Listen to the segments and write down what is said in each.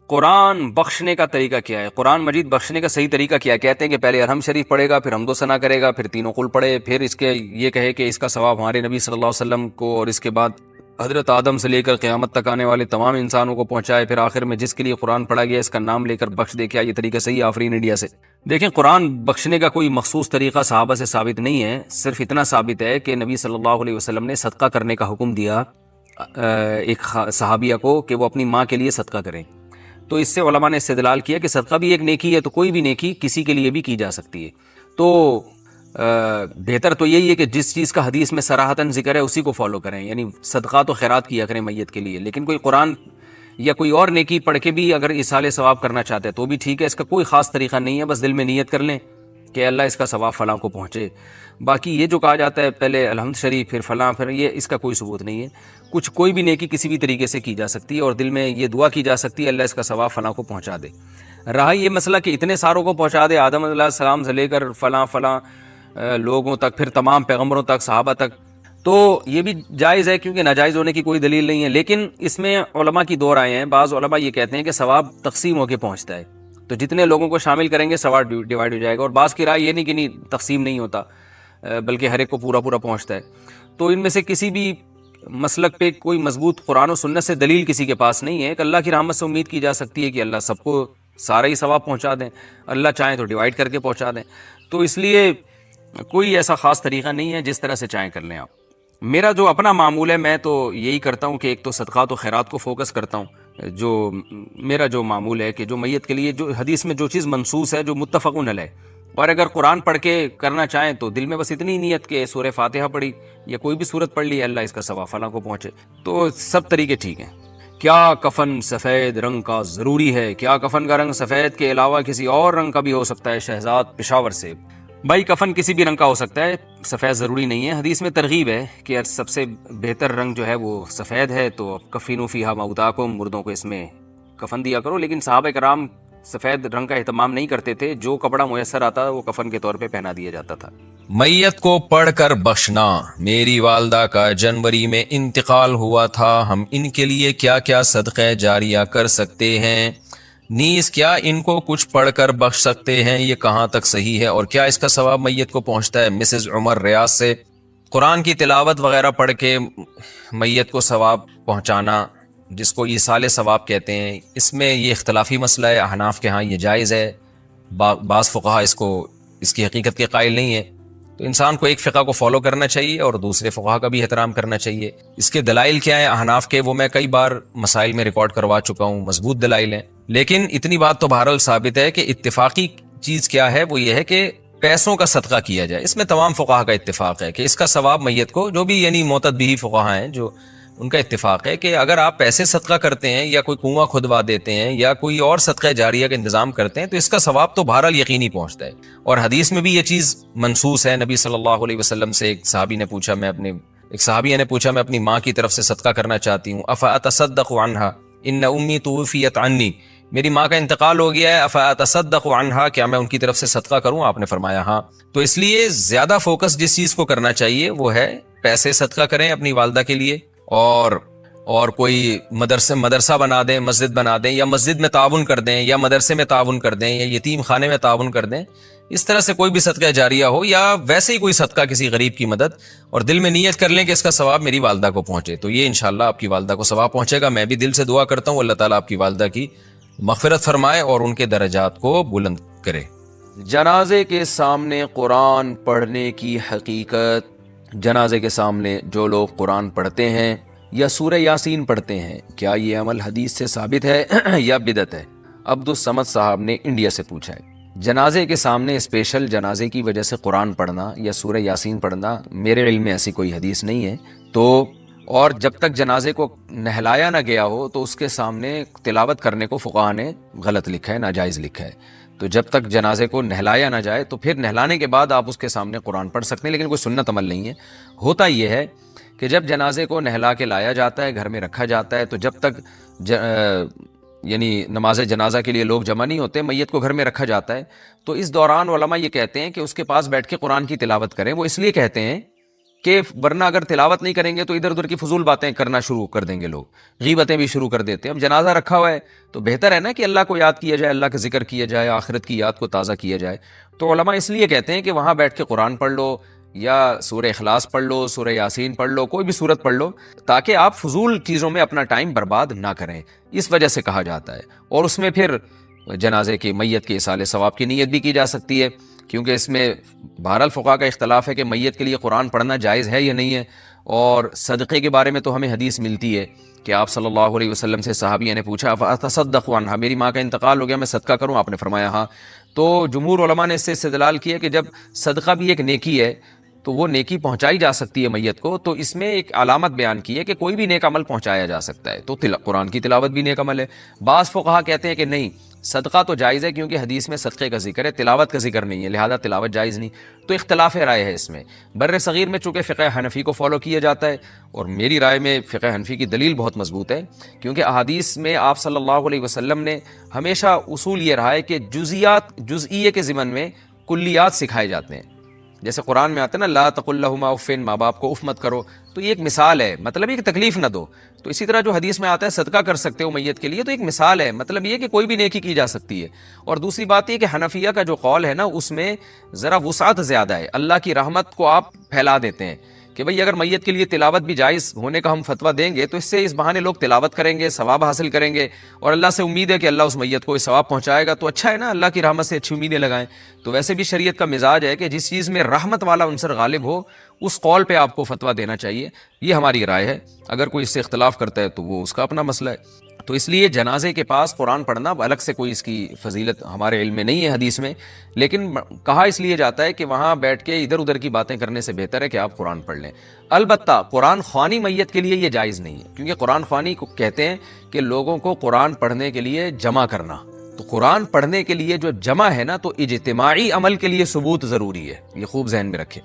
قرآن بخشنے کا طریقہ کیا ہے؟ قرآن مجید بخشنے کا صحیح طریقہ کیا ہے؟ کہتے ہیں کہ پہلے ارحم شریف پڑھے گا، پھر حمد و ثنا کرے گا، پھر تینوں قل پڑھے، پھر اس کے یہ کہے کہ اس کا ثواب ہمارے نبی صلی اللہ علیہ وسلم کو اور اس کے بعد حضرت آدم سے لے کر قیامت تک آنے والے تمام انسانوں کو پہنچائے، پھر آخر میں جس کے لیے قرآن پڑھا گیا اس کا نام لے کر بخش دے۔ کیا یہ طریقہ صحیح ہے آفرین انڈیا سے؟ دیکھیں، قرآن بخشنے کا کوئی مخصوص طریقہ صحابہ سے ثابت نہیں ہے، صرف اتنا ثابت ہے کہ نبی صلی اللہ علیہ وسلم نے صدقہ کرنے کا حکم دیا ایک صحابیہ کو کہ وہ اپنی ماں کے لیے صدقہ کریں، تو اس سے علماء نے استدلال کیا کہ صدقہ بھی ایک نیکی ہے، تو کوئی بھی نیکی کسی کے لیے بھی کی جا سکتی ہے۔ تو بہتر تو یہی ہے کہ جس چیز کا حدیث میں صراحتاً ذکر ہے اسی کو فالو کریں، یعنی صدقات و خیرات کیا کریں میت کے لیے، لیکن کوئی قرآن یا کوئی اور نیکی پڑھ کے بھی اگر ایصال ثواب کرنا چاہتے ہیں تو بھی ٹھیک ہے، اس کا کوئی خاص طریقہ نہیں ہے، بس دل میں نیت کر لیں کہ اللہ اس کا ثواب فلاں کو پہنچے۔ باقی یہ جو کہا جاتا ہے پہلے الحمد شریف پھر فلاں پھر یہ، اس کا کوئی ثبوت نہیں ہے۔ کوئی بھی نیکی کسی بھی طریقے سے کی جا سکتی ہے اور دل میں یہ دعا کی جا سکتی ہے اللہ اس کا ثواب فلاں کو پہنچا دے۔ رہا یہ مسئلہ کہ اتنے ساروں کو پہنچا دے، آدم علیہ السلام سے لے کر فلاں لوگوں تک، پھر تمام پیغمبروں تک، صحابہ تک، تو یہ بھی جائز ہے کیونکہ ناجائز ہونے کی کوئی دلیل نہیں ہے۔ لیکن اس میں علماء کی دو رائے ہیں، بعض علماء یہ کہتے ہیں کہ ثواب تقسیم ہو کے پہنچتا ہے، تو جتنے لوگوں کو شامل کریں گے ثواب ڈیوائڈ ہو جائے گا، اور بعض کی رائے یہ نہیں کہ نہیں تقسیم نہیں ہوتا بلکہ ہر ایک کو پورا پہنچتا ہے۔ تو ان میں سے کسی بھی مسلک پہ کوئی مضبوط قرآن و سنت سے دلیل کسی کے پاس نہیں ہے کہ اللہ کی رحمت سے امید کی جا سکتی ہے کہ اللہ سب کو سارا ہی ثواب پہنچا دیں، اللہ چاہیں تو ڈیوائڈ کر کے پہنچا دیں، تو اس لیے کوئی ایسا خاص طریقہ نہیں ہے، جس طرح سے چاہیں کر لیں آپ۔ میرا جو اپنا معمول ہے میں تو یہی کرتا ہوں کہ ایک تو صدقات و خیرات کو فوکس کرتا ہوں، جو میرا جو معمول ہے کہ جو میت کے لیے جو حدیث میں جو چیز منصوص ہے، جو متفق علیہ، اور اگر قرآن پڑھ کے کرنا چاہیں تو دل میں بس اتنی نیت کہ سورہ فاتحہ پڑھی یا کوئی بھی سورت پڑھ لی اللہ اس کا ثواب فلاں کو پہنچے، تو سب طریقے ٹھیک ہیں۔ کیا کفن سفید رنگ کا ضروری ہے؟ کیا کفن کا رنگ سفید کے علاوہ کسی اور رنگ کا بھی ہو سکتا ہے؟ شہزاد پشاور سے۔ بھائی کفن کسی بھی رنگ کا ہو سکتا ہے، سفید ضروری نہیں ہے۔ حدیث میں ترغیب ہے کہ سب سے بہتر رنگ جو ہے وہ سفید ہے، تو کفینوا فیہا موتاکم، مردوں کو اس میں کفن دیا کرو، لیکن صحابہ کرام سفید رنگ کا اہتمام نہیں کرتے تھے، جو کپڑا میسر آتا وہ کفن کے طور پہ پہنا دیا جاتا تھا۔ میت کو پڑھ کر بخشنا۔ میری والدہ کا جنوری میں انتقال ہوا تھا، ہم ان کے لیے کیا کیا صدقہ جاریہ کر سکتے ہیں؟ نیز کیا ان کو کچھ پڑھ کر بخش سکتے ہیں؟ یہ کہاں تک صحیح ہے اور کیا اس کا ثواب میت کو پہنچتا ہے؟ مسز عمر ریاض سے۔ قرآن کی تلاوت وغیرہ پڑھ کے میت کو ثواب پہنچانا، جس کو ایصال ثواب کہتے ہیں، اس میں یہ اختلافی مسئلہ ہے۔ احناف کے ہاں یہ جائز ہے، بعض فقہا اس کی حقیقت کے قائل نہیں ہے، تو انسان کو ایک فقہ کو فالو کرنا چاہیے اور دوسرے فقہا کا بھی احترام کرنا چاہیے۔ اس کے دلائل کیا ہیں احناف کے، وہ میں کئی بار مسائل میں ریکارڈ کروا چکا ہوں، مضبوط دلائل ہیں، لیکن اتنی بات تو بہرحال ثابت ہے کہ اتفاقی چیز کیا ہے، وہ یہ ہے کہ پیسوں کا صدقہ کیا جائے۔ اس میں تمام فقہا کا اتفاق ہے کہ اس کا ثواب میت کو، جو بھی یعنی معتد بھی فقہا ہیں جو ان کا اتفاق ہے کہ اگر آپ پیسے صدقہ کرتے ہیں یا کوئی کنواں کھدوا دیتے ہیں یا کوئی اور صدقہ جاریہ کا انتظام کرتے ہیں تو اس کا ثواب تو بہرحال یقینی پہنچتا ہے۔ اور حدیث میں بھی یہ چیز منصوص ہے، نبی صلی اللہ علیہ وسلم سے ایک صحابیہ نے پوچھا میں اپنی ماں کی طرف سے صدقہ کرنا چاہتی ہوں، افاتصدق عنہا ان امی توفیت عنی، میری ماں کا انتقال ہو گیا ہے، افاتصدق عنہا، کیا میں ان کی طرف سے صدقہ کروں؟ آپ نے فرمایا ہاں۔ تو اس لیے زیادہ فوکس جس چیز کو کرنا چاہیے وہ ہے پیسے صدقہ کریں اپنی والدہ کے لیے، اور کوئی مدرسہ بنا دیں، مسجد بنا دیں، یا مسجد میں تعاون کر دیں، یا مدرسے میں تعاون کر دیں، یا یتیم خانے میں تعاون کر دیں، اس طرح سے کوئی بھی صدقہ جاریہ ہو، یا ویسے ہی کوئی صدقہ کسی غریب کی مدد، اور دل میں نیت کر لیں کہ اس کا ثواب میری والدہ کو پہنچے، تو یہ انشاءاللہ آپ کی والدہ کو ثواب پہنچے گا۔ میں بھی دل سے دعا کرتا ہوں اللہ تعالیٰ آپ کی والدہ کی مغفرت فرمائے اور ان کے درجات کو بلند کرے۔ جنازے کے سامنے قرآن پڑھنے کی حقیقت۔ جنازے کے سامنے جو لوگ قرآن پڑھتے ہیں یا سورہ یاسین پڑھتے ہیں، کیا یہ عمل حدیث سے ثابت ہے یا بدعت ہے؟ عبدالصمد صاحب نے انڈیا سے پوچھا ہے۔ جنازے کے سامنے اسپیشل جنازے کی وجہ سے قرآن پڑھنا یا سورہ یاسین پڑھنا میرے علم میں ایسی کوئی حدیث نہیں ہے، تو اور جب تک جنازے کو نہلایا نہ گیا ہو تو اس کے سامنے تلاوت کرنے کو فقہا نے غلط لکھا ہے، ناجائز لکھا ہے۔ تو جب تک جنازے کو نہلایا نہ جائے تو پھر نہلانے کے بعد آپ اس کے سامنے قرآن پڑھ سکتے ہیں، لیکن کوئی سنت عمل نہیں ہے۔ ہوتا یہ ہے کہ جب جنازے کو نہلا کے لایا جاتا ہے، گھر میں رکھا جاتا ہے، تو جب تک یعنی نماز جنازہ کے لیے لوگ جمع نہیں ہوتے، میت کو گھر میں رکھا جاتا ہے، تو اس دوران علماء یہ کہتے ہیں کہ اس کے پاس بیٹھ کے قرآن کی تلاوت کریں۔ وہ اس لیے کہتے ہیں کہ ورنہ اگر تلاوت نہیں کریں گے تو ادھر ادھر کی فضول باتیں کرنا شروع کر دیں گے لوگ، غیبتیں بھی شروع کر دیتے ہیں۔ اب جنازہ رکھا ہوا ہے تو بہتر ہے نا کہ اللہ کو یاد کیا جائے، اللہ کا ذکر کیا جائے، آخرت کی یاد کو تازہ کیا جائے۔ تو علماء اس لیے کہتے ہیں کہ وہاں بیٹھ کے قرآن پڑھ لو یا سورہ اخلاص پڑھ لو، سورہ یاسین پڑھ لو، کوئی بھی سورت پڑھ لو، تاکہ آپ فضول چیزوں میں اپنا ٹائم برباد نہ کریں، اس وجہ سے کہا جاتا ہے۔ اور اس میں پھر جنازے کی میت کے ایصال ثواب کی نیت بھی کی جا سکتی ہے، کیونکہ اس میں بہرحال فقہاء کا اختلاف ہے کہ میت کے لیے قرآن پڑھنا جائز ہے یا نہیں ہے۔ اور صدقے کے بارے میں تو ہمیں حدیث ملتی ہے کہ آپ صلی اللہ علیہ وسلم سے صحابیہ نے پوچھا فاتصدق عنہا، میری ماں کا انتقال ہو گیا، میں صدقہ کروں؟ آپ نے فرمایا ہاں۔ تو جمہور علماء نے اس سے استدلال کیا کہ جب صدقہ بھی ایک نیکی ہے تو وہ نیکی پہنچائی جا سکتی ہے میت کو، تو اس میں ایک علامت بیان کی ہے کہ کوئی بھی نیک عمل پہنچایا جا سکتا ہے، تو قرآن کی تلاوت بھی نیک عمل ہے۔ بعض فقہا کہتے ہیں کہ نہیں، صدقہ تو جائز ہے کیونکہ حدیث میں صدقے کا ذکر ہے، تلاوت کا ذکر نہیں ہے، لہذا تلاوت جائز نہیں۔ تو اختلاف رائے ہے اس میں۔ بر صغیر میں چونکہ فقہ حنفی کو فالو کیا جاتا ہے، اور میری رائے میں فقہ حنفی کی دلیل بہت مضبوط ہے، کیونکہ احادیث میں آپ صلی اللہ علیہ وسلم نے ہمیشہ اصول یہ رہا ہے کہ جزئیے کے ضمن میں کلیات سکھائے جاتے ہیں۔ جیسے قرآن میں آتا ہے نا لا تقل لہما اف، ماں باپ کو اف مت کرو، تو یہ ایک مثال ہے، مطلب یہ کہ تکلیف نہ دو۔ تو اسی طرح جو حدیث میں آتا ہے صدقہ کر سکتے ہو میت کے لیے، تو ایک مثال ہے، مطلب یہ کہ کوئی بھی نیکی کی جا سکتی ہے۔ اور دوسری بات یہ کہ حنفیہ کا جو قول ہے نا، اس میں ذرا وسعت زیادہ ہے، اللہ کی رحمت کو آپ پھیلا دیتے ہیں کہ بھئی اگر میت کے لیے تلاوت بھی جائز ہونے کا ہم فتویٰ دیں گے تو اس سے اس بہانے لوگ تلاوت کریں گے، ثواب حاصل کریں گے، اور اللہ سے امید ہے کہ اللہ اس میت کو اس ثواب پہنچائے گا، تو اچھا ہے نا، اللہ کی رحمت سے اچھی امیدیں لگائیں۔ تو ویسے بھی شریعت کا مزاج ہے کہ جس چیز میں رحمت والا عنصر غالب ہو اس قول پہ آپ کو فتویٰ دینا چاہیے، یہ ہماری رائے ہے۔ اگر کوئی اس سے اختلاف کرتا ہے تو وہ اس کا اپنا مسئلہ ہے۔ تو اس لیے جنازے کے پاس قرآن پڑھنا الگ سے کوئی اس کی فضیلت ہمارے علم میں نہیں ہے حدیث میں، لیکن کہا اس لیے جاتا ہے کہ وہاں بیٹھ کے ادھر ادھر کی باتیں کرنے سے بہتر ہے کہ آپ قرآن پڑھ لیں۔ البتہ قرآن خوانی میت کے لیے یہ جائز نہیں ہے، کیونکہ قرآن خوانی کو کہتے ہیں کہ لوگوں کو قرآن پڑھنے کے لیے جمع کرنا۔ تو قرآن پڑھنے کے لیے جو جمع ہے نا، تو اجتماعی عمل کے لیے ثبوت ضروری ہے، یہ خوب ذہن میں رکھیں۔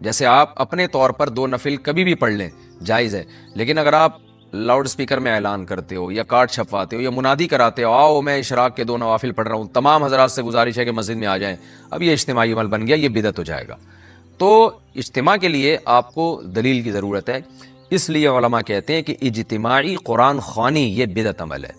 جیسے آپ اپنے طور پر 2 نفل کبھی بھی پڑھ لیں، جائز ہے، لیکن اگر آپ لاؤڈ سپیکر میں اعلان کرتے ہو یا کارڈ چھپواتے ہو یا منادی کراتے ہو آؤ میں اشراق کے 2 نوافل پڑھ رہا ہوں، تمام حضرات سے گزارش ہے کہ مسجد میں آ جائیں، اب یہ اجتماعی عمل بن گیا، یہ بدعت ہو جائے گا۔ تو اجتماع کے لیے آپ کو دلیل کی ضرورت ہے، اس لیے علماء کہتے ہیں کہ اجتماعی قرآن خوانی یہ بدعت عمل ہے،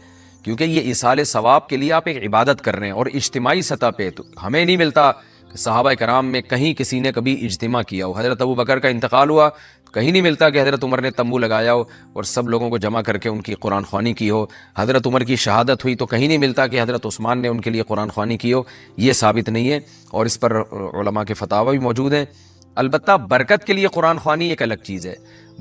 کیونکہ یہ ایصال ثواب کے لیے آپ ایک عبادت کر رہے ہیں، اور اجتماعی سطح پہ تو ہمیں نہیں ملتا کہ صحابہ کرام میں کہیں کسی نے کبھی اجتماع کیا ہو۔ حضرت ابو بکر کا انتقال ہوا، کہیں نہیں ملتا کہ حضرت عمر نے تمبو لگایا ہو اور سب لوگوں کو جمع کر کے ان کی قرآن خوانی کی ہو۔ حضرت عمر کی شہادت ہوئی تو کہیں نہیں ملتا کہ حضرت عثمان نے ان کے لیے قرآن خوانی کی ہو، یہ ثابت نہیں ہے، اور اس پر علماء کے فتاوی بھی موجود ہیں۔ البتہ برکت کے لیے قرآن خوانی ایک الگ چیز ہے،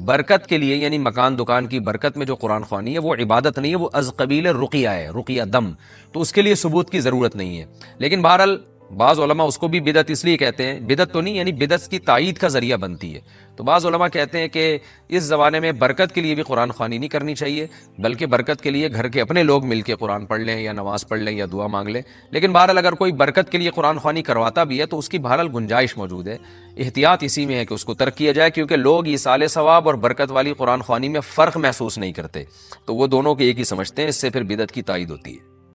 برکت کے لیے یعنی مکان دکان کی برکت میں جو قرآن خوانی ہے وہ عبادت نہیں ہے، وہ از قبیل رقیہ ہے، رقیہ دم، تو اس کے لیے ثبوت کی ضرورت نہیں ہے۔ لیکن بہرحال بعض علماء اس کو بھی بدعت اس لیے کہتے ہیں، بدعت تو نہیں یعنی بدعت کی تائید کا ذریعہ بنتی ہے، تو بعض علماء کہتے ہیں کہ اس زمانے میں برکت کے لیے بھی قرآن خوانی نہیں کرنی چاہیے، بلکہ برکت کے لیے گھر کے اپنے لوگ مل کے قرآن پڑھ لیں یا نماز پڑھ لیں یا دعا مانگ لیں۔ لیکن بہرحال اگر کوئی برکت کے لیے قرآن خوانی کرواتا بھی ہے تو اس کی بہرحال گنجائش موجود ہے، احتیاط اسی میں ہے کہ اس کو ترک کیا جائے، کیونکہ لوگ ایصال ثواب اور برکت والی قرآن خوانی میں فرق محسوس نہیں کرتے، تو وہ دونوں کو ایک ہی سمجھتے ہیں، اس سے پھر بدعت کی تائید ہوتی ہے۔